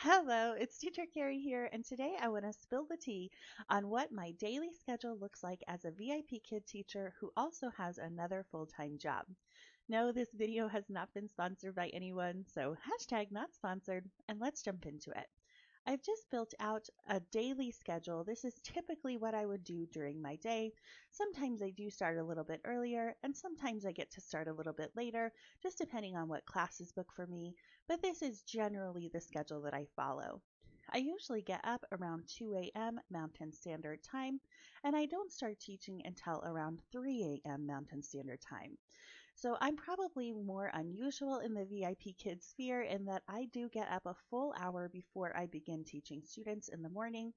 Hello, it's Teacher Carrie here, and today I want to spill the tea on what my daily schedule looks like as a VIP Kid teacher who also has another full-time job. No, this video has not been sponsored by anyone, so hashtag not sponsored, and let's jump into it. I've just built out a daily schedule. This is typically what I would do during my day. Sometimes I do start a little bit earlier, and sometimes I get to start a little bit later, just depending on what classes book for me. But this is generally the schedule that I follow. I usually get up around 2 a.m. Mountain Standard Time, and I don't start teaching until around 3 a.m. Mountain Standard Time. So I'm probably more unusual in the VIP Kids sphere in that I do get up a full hour before I begin teaching students in the morning.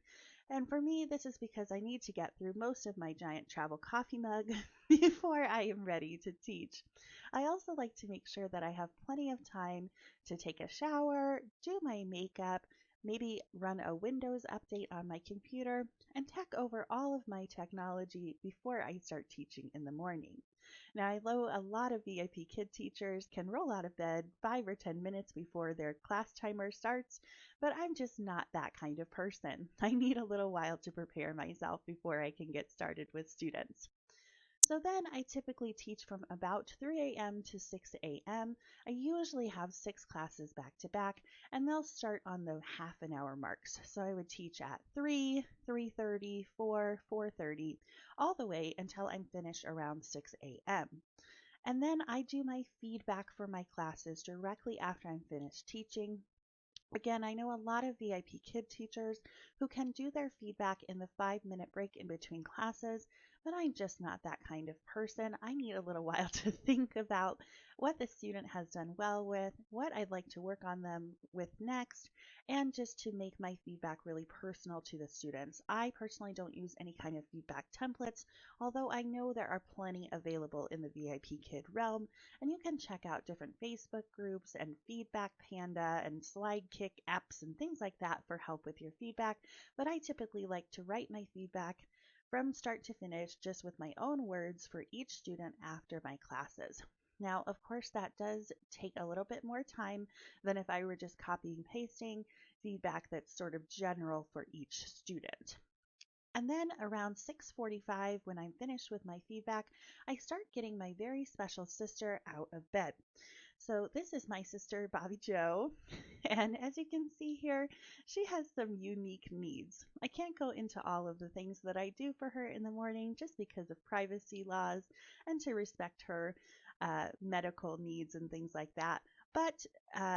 And for me, this is because I need to get through most of my giant travel coffee mug before I am ready to teach. I also like to make sure that I have plenty of time to take a shower, do my makeup, maybe run a Windows update on my computer, and check over all of my technology before I start teaching in the morning. Now, I know a lot of VIP Kid teachers can roll out of bed 5 or 10 minutes before their class timer starts, but I'm just not that kind of person. I need a little while to prepare myself before I can get started with students. So then I typically teach from about 3 a.m. to 6 a.m. I usually have 6 classes back to back, and they'll start on the half an hour marks. So I would teach at 3, 3:30, 4, 4:30, all the way until I'm finished around 6 a.m. And then I do my feedback for my classes directly after I'm finished teaching. Again, I know a lot of VIP Kid teachers who can do their feedback in the 5 minute break in between classes, but I'm just not that kind of person. I need a little while to think about what the student has done well with, what I'd like to work on them with next, and just to make my feedback really personal to the students. I personally don't use any kind of feedback templates, although I know there are plenty available in the VIP Kid realm, and you can check out different Facebook groups and Feedback Panda and Slidekick apps and things like that for help with your feedback. But I typically like to write my feedback from start to finish just with my own words for each student after my classes. Now, of course, that does take a little bit more time than if I were just copying and pasting feedback that's sort of general for each student. And then around 6:45, when I'm finished with my feedback, I start getting my very special sister out of bed. So this is my sister, Bobby Joe. And as you can see here, she has some unique needs. I can't go into all of the things that I do for her in the morning just because of privacy laws and to respect her medical needs and things like that. But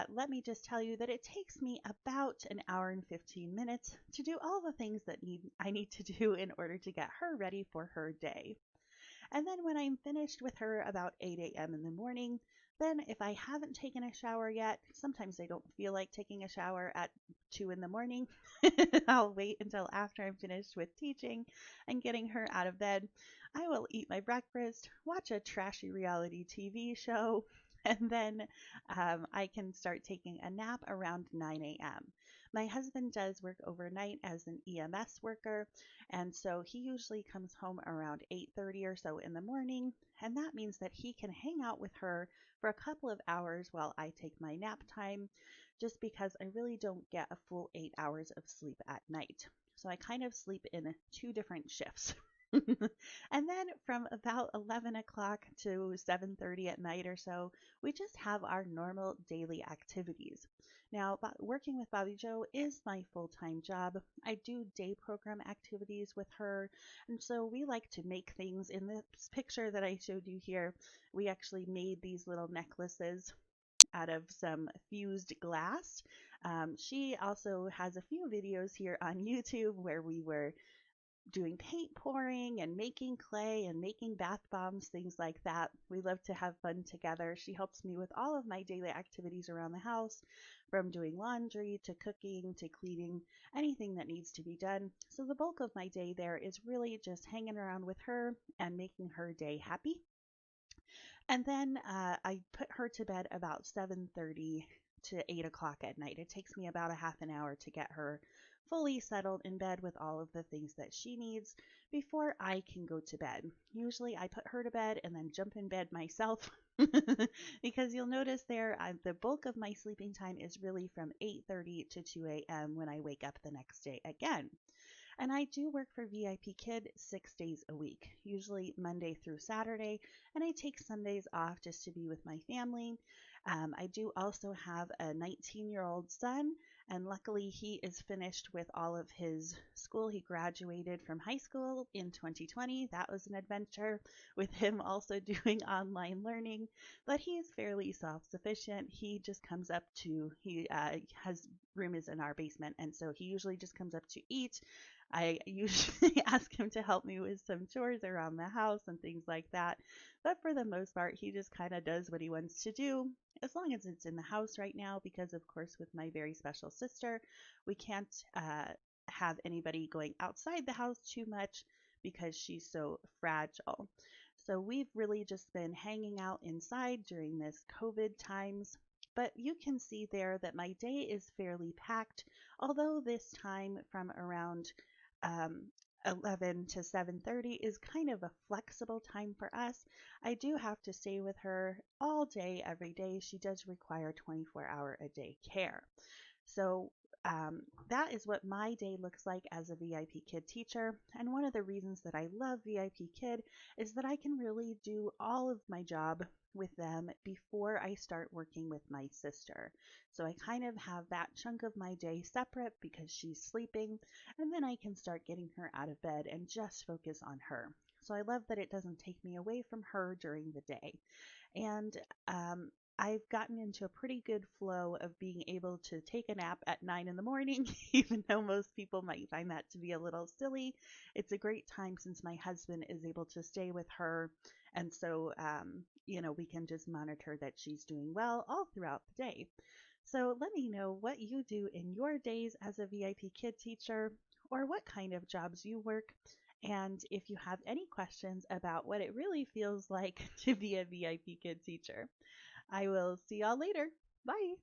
let me just tell you that it takes me about an hour and 15 minutes to do all the things that I need to do in order to get her ready for her day. And then when I'm finished with her about 8 a.m. in the morning, then if I haven't taken a shower yet, sometimes I don't feel like taking a shower at 2 in the morning. I'll wait until after I'm finished with teaching and getting her out of bed. I will eat my breakfast, watch a trashy reality TV show, and then I can start taking a nap around 9 a.m. My husband does work overnight as an EMS worker, and so he usually comes home around 8:30 or so in the morning, and that means that he can hang out with her for a couple of hours while I take my nap time, just because I really don't get a full 8 hours of sleep at night. So I kind of sleep in 2 different shifts. And then from about 11 o'clock to 7:30 at night or so, we just have our normal daily activities. Now, working with Bobby Joe is my full-time job. I do day program activities with her, and so we like to make things. In this picture that I showed you here, we actually made these little necklaces out of some fused glass. She also has a few videos here on YouTube where we were doing paint pouring and making clay and making bath bombs, things like that. We love to have fun together. She helps me with all of my daily activities around the house, from doing laundry to cooking to cleaning, anything that needs to be done. So the bulk of my day there is really just hanging around with her and making her day happy. And then I put her to bed about 7:30 to 8 o'clock at night. It takes me about a half an hour to get her fully settled in bed with all of the things that she needs before I can go to bed. Usually I put her to bed and then jump in bed myself Because you'll notice there, the bulk of my sleeping time is really from 8:30 to 2 a.m. when I wake up the next day again. And I do work for VIP Kid 6 days a week, usually Monday through Saturday, and I take Sundays off just to be with my family. I do also have a 19-year-old son, and luckily he is finished with all of his school. He graduated from high school in 2020. That was an adventure with him also doing online learning, but he's fairly self-sufficient. He just comes up to, he has room is in our basement, and so he usually just comes up to eat. I usually ask him to help me with some chores around the house and things like that. But for the most part, he just kind of does what he wants to do, as long as it's in the house right now, because of course, with my very special sister, we can't have anybody going outside the house too much because she's so fragile. So we've really just been hanging out inside during this COVID times. But you can see there that my day is fairly packed, although this time from around um, 11 to 7:30 is kind of a flexible time for us. I do have to stay with her all day, every day. She does require 24-hour a day care. So that is what my day looks like as a VIP Kid teacher. And one of the reasons that I love VIP Kid is that I can really do all of my job with them before I start working with my sister. So I kind of have that chunk of my day separate because she's sleeping, and then I can start getting her out of bed and just focus on her. So I love that it doesn't take me away from her during the day. And I've gotten into a pretty good flow of being able to take a nap at 9 in the morning, even though most people might find that to be a little silly. It's a great time since my husband is able to stay with her. And so, we can just monitor that she's doing well all throughout the day. So let me know what you do in your days as a VIP Kid teacher, or what kind of jobs you work. And if you have any questions about what it really feels like to be a VIP Kid teacher. I will see y'all later. Bye.